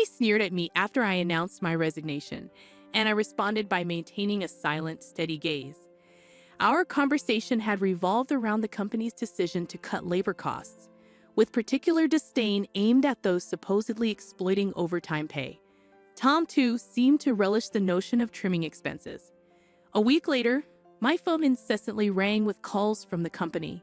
Emily sneered at me after I announced my resignation, and I responded by maintaining a silent, steady gaze. Our conversation had revolved around the company's decision to cut labor costs, with particular disdain aimed at those supposedly exploiting overtime pay. Tom, too, seemed to relish the notion of trimming expenses. A week later, my phone incessantly rang with calls from the company.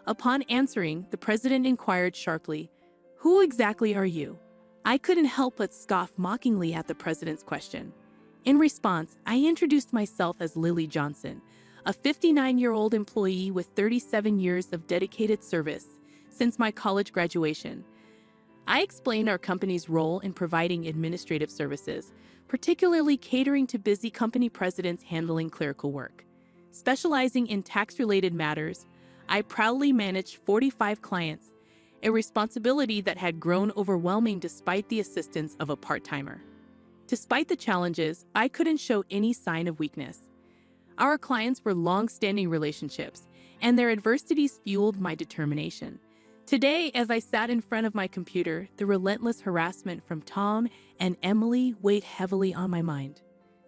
Upon answering, the president inquired sharply, "Who exactly are you?" I couldn't help but scoff mockingly at the president's question. In response, I introduced myself as Lily Johnson, a 59-year-old employee with 37 years of dedicated service since my college graduation. I explained our company's role in providing administrative services, particularly catering to busy company presidents handling clerical work. Specializing in tax-related matters, I proudly managed 45 clients, a responsibility that had grown overwhelming despite the assistance of a part-timer. Despite the challenges, I couldn't show any sign of weakness. Our clients were long-standing relationships, and their adversities fueled my determination. Today, as I sat in front of my computer, the relentless harassment from Tom and Emily weighed heavily on my mind.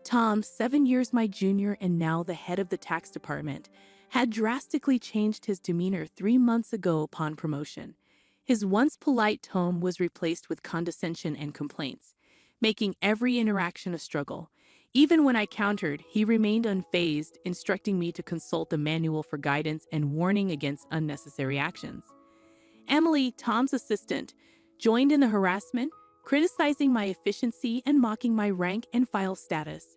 Tom, 7 years my junior and now the head of the tax department, had drastically changed his demeanor 3 months ago upon promotion. His once polite tone was replaced with condescension and complaints, making every interaction a struggle. Even when I countered, he remained unfazed, instructing me to consult the manual for guidance and warning against unnecessary actions. Emily, Tom's assistant, joined in the harassment, criticizing my efficiency and mocking my rank and file status.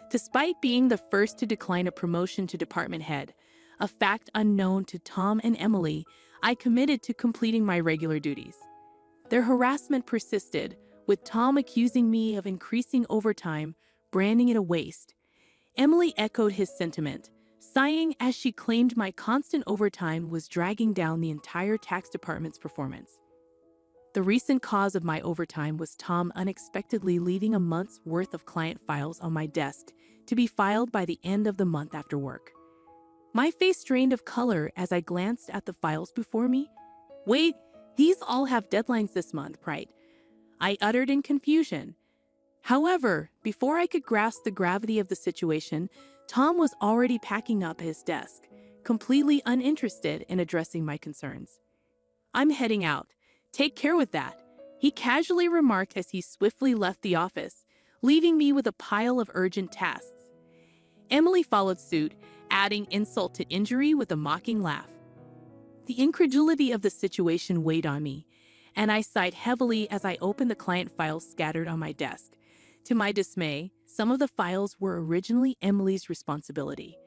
Despite being the first to decline a promotion to department head, a fact unknown to Tom and Emily, I committed to completing my regular duties. Their harassment persisted, with Tom accusing me of increasing overtime, branding it a waste. Emily echoed his sentiment, sighing as she claimed my constant overtime was dragging down the entire tax department's performance. The recent cause of my overtime was Tom unexpectedly leaving a month's worth of client files on my desk to be filed by the end of the month after work. My face drained of color as I glanced at the files before me. "Wait, these all have deadlines this month, right?" I uttered in confusion. However, before I could grasp the gravity of the situation, Tom was already packing up his desk, completely uninterested in addressing my concerns. "I'm heading out. Take care with that," he casually remarked as he swiftly left the office, leaving me with a pile of urgent tasks. Emily followed suit, adding insult to injury with a mocking laugh. The incredulity of the situation weighed on me, and I sighed heavily as I opened the client files scattered on my desk. To my dismay, some of the files were originally Emily's responsibility.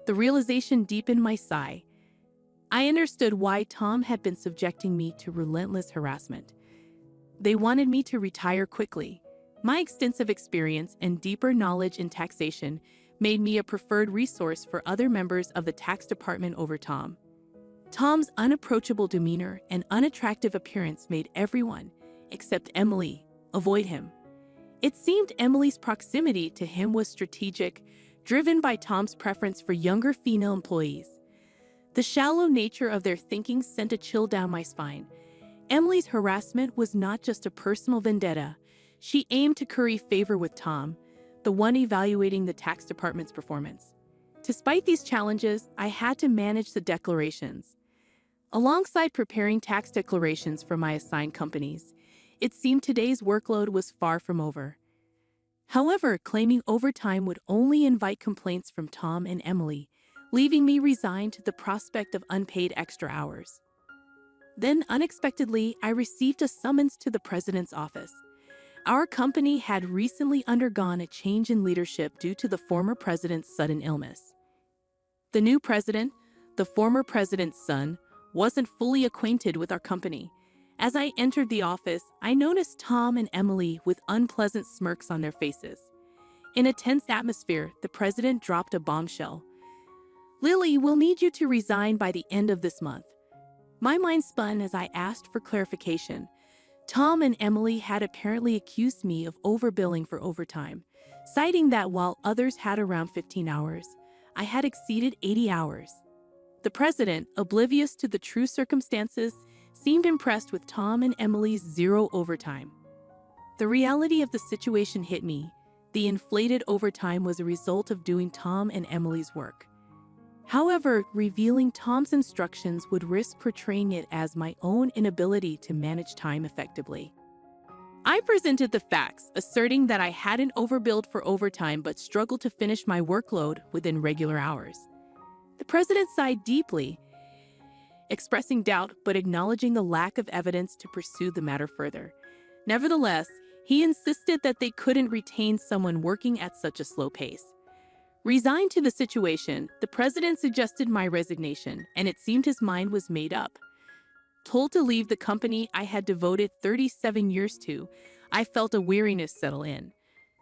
The realization deepened my sigh. I understood why Tom had been subjecting me to relentless harassment. They wanted me to retire quickly. My extensive experience and deeper knowledge in taxation made me a preferred resource for other members of the tax department over Tom. Tom's unapproachable demeanor and unattractive appearance made everyone, except Emily, avoid him. It seemed Emily's proximity to him was strategic, driven by Tom's preference for younger female employees. The shallow nature of their thinking sent a chill down my spine. Emily's harassment was not just a personal vendetta. She aimed to curry favor with Tom, the one evaluating the tax department's performance. Despite these challenges, I had to manage the declarations. Alongside preparing tax declarations for my assigned companies, it seemed today's workload was far from over. However, claiming overtime would only invite complaints from Tom and Emily, leaving me resigned to the prospect of unpaid extra hours. Then, unexpectedly, I received a summons to the president's office. Our company had recently undergone a change in leadership due to the former president's sudden illness. The new president, the former president's son, wasn't fully acquainted with our company. As I entered the office, I noticed Tom and Emily with unpleasant smirks on their faces. In a tense atmosphere, the president dropped a bombshell. "Lily, we'll need you to resign by the end of this month." My mind spun as I asked for clarification. Tom and Emily had apparently accused me of overbilling for overtime, citing that while others had around 15 hours, I had exceeded 80 hours. The president, oblivious to the true circumstances, seemed impressed with Tom and Emily's zero overtime. The reality of the situation hit me. The inflated overtime was a result of doing Tom and Emily's work. However, revealing Tom's instructions would risk portraying it as my own inability to manage time effectively. I presented the facts, asserting that I hadn't overbilled for overtime but struggled to finish my workload within regular hours. The president sighed deeply, expressing doubt but acknowledging the lack of evidence to pursue the matter further. Nevertheless, he insisted that they couldn't retain someone working at such a slow pace. Resigned to the situation, the president suggested my resignation, and it seemed his mind was made up. Told to leave the company I had devoted 37 years to, I felt a weariness settle in.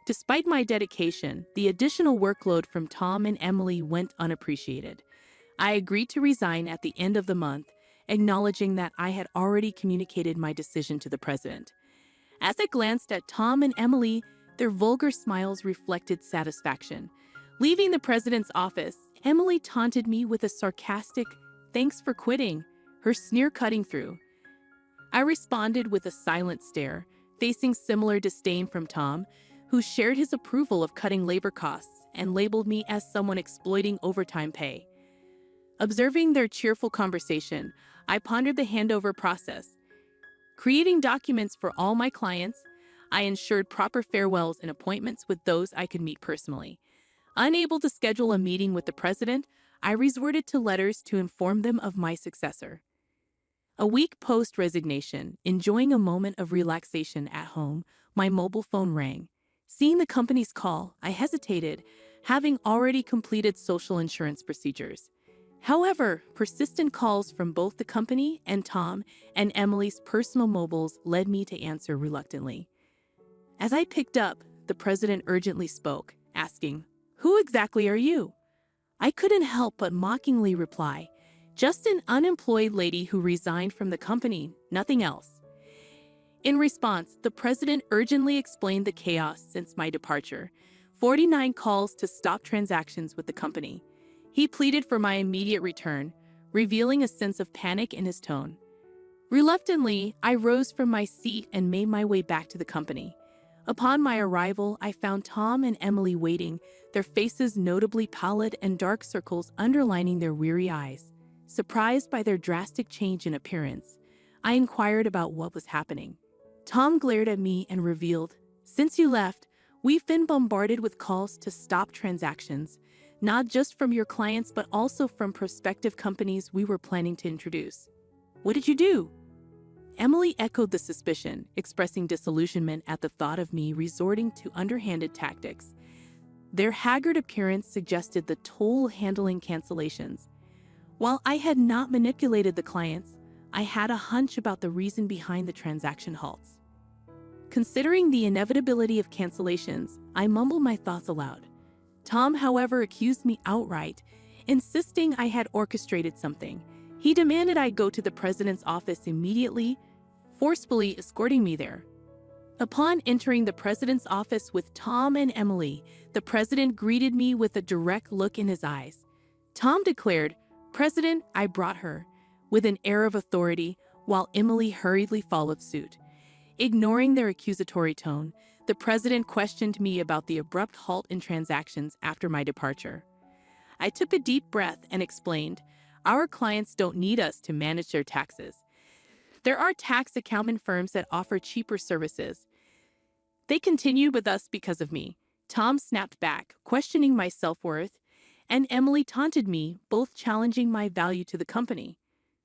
Despite my dedication, the additional workload from Tom and Emily went unappreciated. I agreed to resign at the end of the month, acknowledging that I had already communicated my decision to the president. As I glanced at Tom and Emily, their vulgar smiles reflected satisfaction. Leaving the president's office, Emily taunted me with a sarcastic, "Thanks for quitting," her sneer cutting through. I responded with a silent stare, facing similar disdain from Tom, who shared his approval of cutting labor costs and labeled me as someone exploiting overtime pay. Observing their cheerful conversation, I pondered the handover process. Creating documents for all my clients, I ensured proper farewells and appointments with those I could meet personally. Unable to schedule a meeting with the president, I resorted to letters to inform them of my successor. A week post-resignation, enjoying a moment of relaxation at home, my mobile phone rang. Seeing the company's call, I hesitated, having already completed social insurance procedures. However, persistent calls from both the company and Tom and Emily's personal mobiles led me to answer reluctantly. As I picked up, the president urgently spoke, asking, "Who exactly are you?" I couldn't help but mockingly reply, "Just an unemployed lady who resigned from the company, nothing else." In response, the president urgently explained the chaos since my departure, 49 calls to stop transactions with the company. He pleaded for my immediate return, revealing a sense of panic in his tone. Reluctantly, I rose from my seat and made my way back to the company. Upon my arrival, I found Tom and Emily waiting, their faces notably pallid and dark circles underlining their weary eyes. Surprised by their drastic change in appearance, I inquired about what was happening. Tom glared at me and revealed, "Since you left, we've been bombarded with calls to stop transactions, not just from your clients but also from prospective companies we were planning to introduce." "What did you do?" Emily echoed the suspicion, expressing disillusionment at the thought of me resorting to underhanded tactics. Their haggard appearance suggested the toll handling cancellations. While I had not manipulated the clients, I had a hunch about the reason behind the transaction halts. Considering the inevitability of cancellations, I mumbled my thoughts aloud. Tom, however, accused me outright, insisting I had orchestrated something. He demanded I go to the president's office immediately, forcefully escorting me there. Upon entering the president's office with Tom and Emily, the president greeted me with a direct look in his eyes. Tom declared, "President, I brought her," with an air of authority, while Emily hurriedly followed suit. Ignoring their accusatory tone, the president questioned me about the abrupt halt in transactions after my departure. I took a deep breath and explained, "Our clients don't need us to manage their taxes. There are tax accounting firms that offer cheaper services. They continued with us because of me." Tom snapped back, questioning my self-worth, and Emily taunted me, both challenging my value to the company.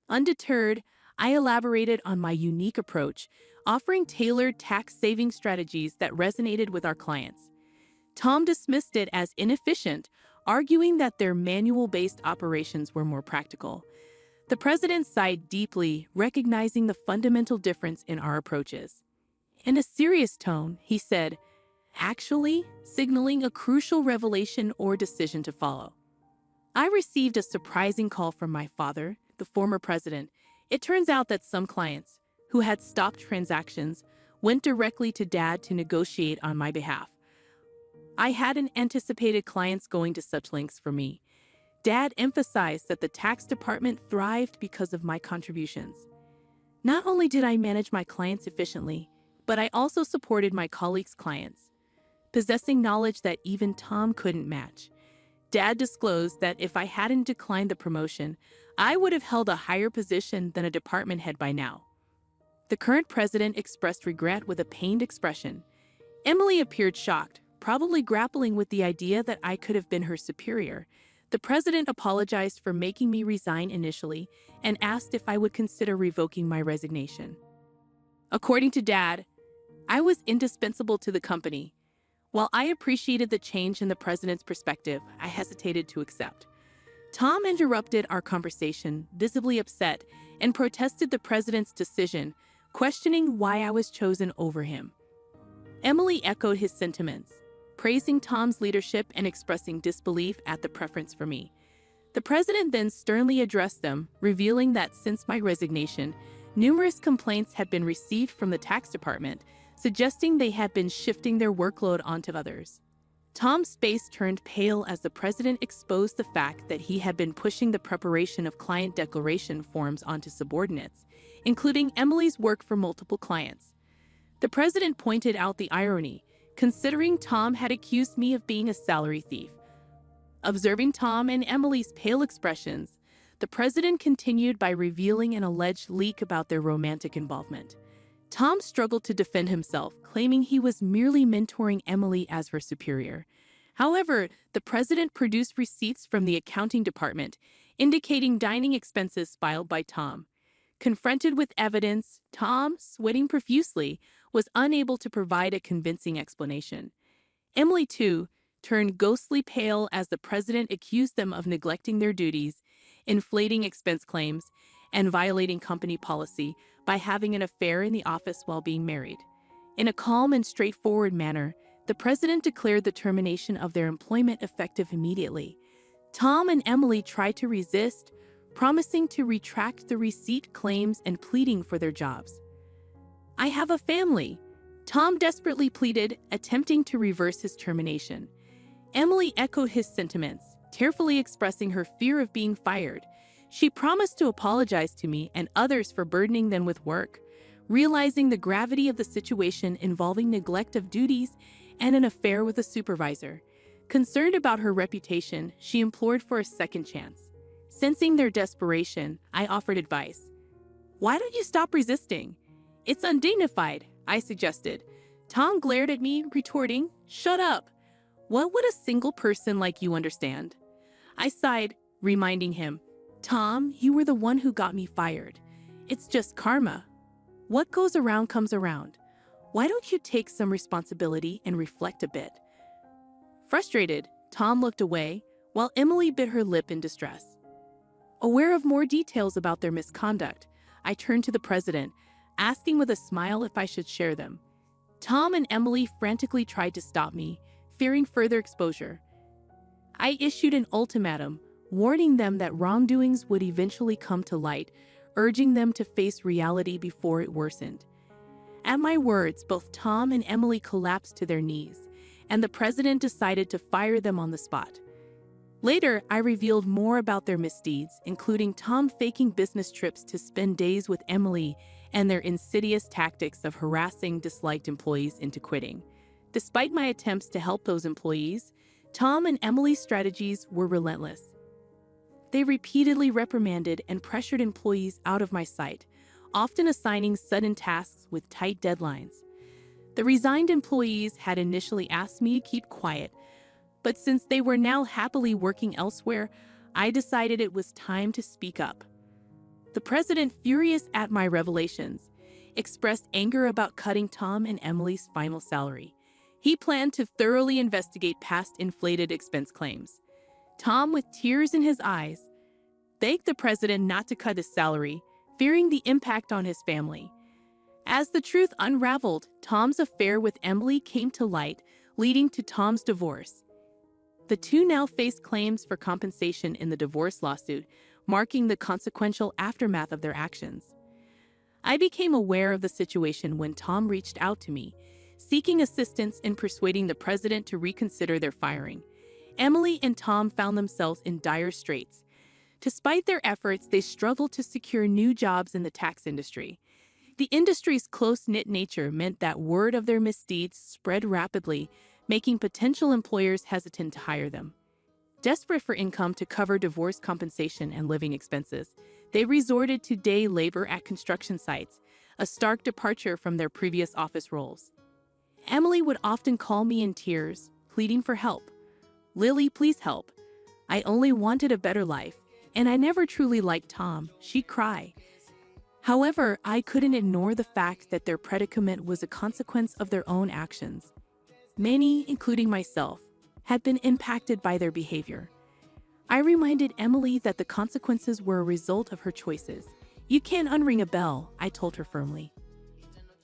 Undeterred, I elaborated on my unique approach, offering tailored tax-saving strategies that resonated with our clients. Tom dismissed it as inefficient, arguing that their manual-based operations were more practical. The president sighed deeply, recognizing the fundamental difference in our approaches. In a serious tone, he said, "Actually," signaling a crucial revelation or decision to follow. I received a surprising call from my father, the former president. It turns out that some clients, who had stopped transactions, went directly to Dad to negotiate on my behalf. I hadn't anticipated clients going to such lengths for me. Dad emphasized that the tax department thrived because of my contributions. Not only did I manage my clients efficiently, but I also supported my colleagues' clients, possessing knowledge that even Tom couldn't match. Dad disclosed that if I hadn't declined the promotion, I would have held a higher position than a department head by now. The current president expressed regret with a pained expression. Emily appeared shocked, probably grappling with the idea that I could have been her superior. The president apologized for making me resign initially and asked if I would consider revoking my resignation. According to Dad, I was indispensable to the company. While I appreciated the change in the president's perspective, I hesitated to accept. Tom interrupted our conversation, visibly upset, and protested the president's decision, questioning why I was chosen over him. Emily echoed his sentiments, praising Tom's leadership and expressing disbelief at the preference for me. The president then sternly addressed them, revealing that since my resignation, numerous complaints had been received from the tax department, suggesting they had been shifting their workload onto others. Tom's face turned pale as the president exposed the fact that he had been pushing the preparation of client declaration forms onto subordinates, including Emily's work for multiple clients. The president pointed out the irony, considering Tom had accused me of being a salary thief. Observing Tom and Emily's pale expressions, the president continued by revealing an alleged leak about their romantic involvement. Tom struggled to defend himself, claiming he was merely mentoring Emily as her superior. However, the president produced receipts from the accounting department, indicating dining expenses filed by Tom. Confronted with evidence, Tom, sweating profusely, was unable to provide a convincing explanation. Emily, too, turned ghostly pale as the president accused them of neglecting their duties, inflating expense claims, and violating company policy by having an affair in the office while being married. In a calm and straightforward manner, the president declared the termination of their employment effective immediately. Tom and Emily tried to resist, promising to retract the receipt claims and pleading for their jobs. "I have a family," Tom desperately pleaded, attempting to reverse his termination. Emily echoed his sentiments, tearfully expressing her fear of being fired. She promised to apologize to me and others for burdening them with work, realizing the gravity of the situation involving neglect of duties and an affair with a supervisor. Concerned about her reputation, she implored for a second chance. Sensing their desperation, I offered advice. "Why don't you stop resisting? It's undignified," I suggested. Tom glared at me, retorting, "Shut up. What would a single person like you understand?" I sighed, reminding him, "Tom, you were the one who got me fired. It's just karma. What goes around comes around. Why don't you take some responsibility and reflect a bit?" Frustrated, Tom looked away, while Emily bit her lip in distress. Aware of more details about their misconduct, I turned to the president, asking with a smile if I should share them. Tom and Emily frantically tried to stop me, fearing further exposure. I issued an ultimatum, warning them that wrongdoings would eventually come to light, urging them to face reality before it worsened. At my words, both Tom and Emily collapsed to their knees, and the president decided to fire them on the spot. Later, I revealed more about their misdeeds, including Tom faking business trips to spend days with Emily and their insidious tactics of harassing disliked employees into quitting. Despite my attempts to help those employees, Tom and Emily's strategies were relentless. They repeatedly reprimanded and pressured employees out of my sight, often assigning sudden tasks with tight deadlines. The resigned employees had initially asked me to keep quiet, but since they were now happily working elsewhere, I decided it was time to speak up. The president, furious at my revelations, expressed anger about cutting Tom and Emily's final salary. He planned to thoroughly investigate past inflated expense claims. Tom, with tears in his eyes, begged the president not to cut his salary, fearing the impact on his family. As the truth unraveled, Tom's affair with Emily came to light, leading to Tom's divorce. The two now face claims for compensation in the divorce lawsuit, marking the consequential aftermath of their actions. I became aware of the situation when Tom reached out to me, seeking assistance in persuading the president to reconsider their firing. Emily and Tom found themselves in dire straits. Despite their efforts, they struggled to secure new jobs in the tax industry. The industry's close-knit nature meant that word of their misdeeds spread rapidly, making potential employers hesitant to hire them. Desperate for income to cover divorce compensation and living expenses, they resorted to day labor at construction sites, a stark departure from their previous office roles. Emily would often call me in tears, pleading for help. "Lily, please help. I only wanted a better life, and I never truly liked Tom," she'd cry. However, I couldn't ignore the fact that their predicament was a consequence of their own actions. Many, including myself, had been impacted by their behavior. I reminded Emily that the consequences were a result of her choices. "You can't unring a bell," I told her firmly.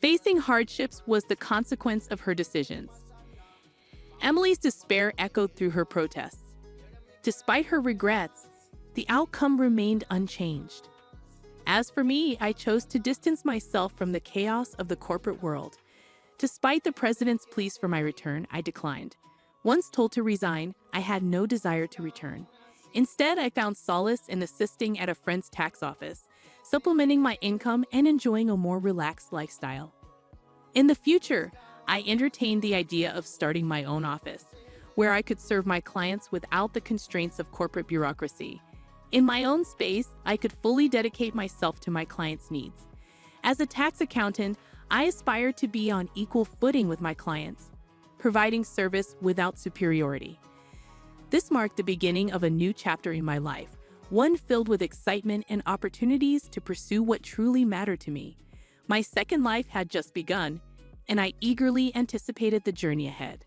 Facing hardships was the consequence of her decisions. Emily's despair echoed through her protests. Despite her regrets, the outcome remained unchanged. As for me, I chose to distance myself from the chaos of the corporate world. Despite the president's pleas for my return, I declined. Once told to resign, I had no desire to return. Instead, I found solace in assisting at a friend's tax office, supplementing my income and enjoying a more relaxed lifestyle. In the future, I entertained the idea of starting my own office, where I could serve my clients without the constraints of corporate bureaucracy. In my own space, I could fully dedicate myself to my clients' needs. As a tax accountant, I aspired to be on equal footing with my clients, providing service without superiority. This marked the beginning of a new chapter in my life, one filled with excitement and opportunities to pursue what truly mattered to me. My second life had just begun, and I eagerly anticipated the journey ahead.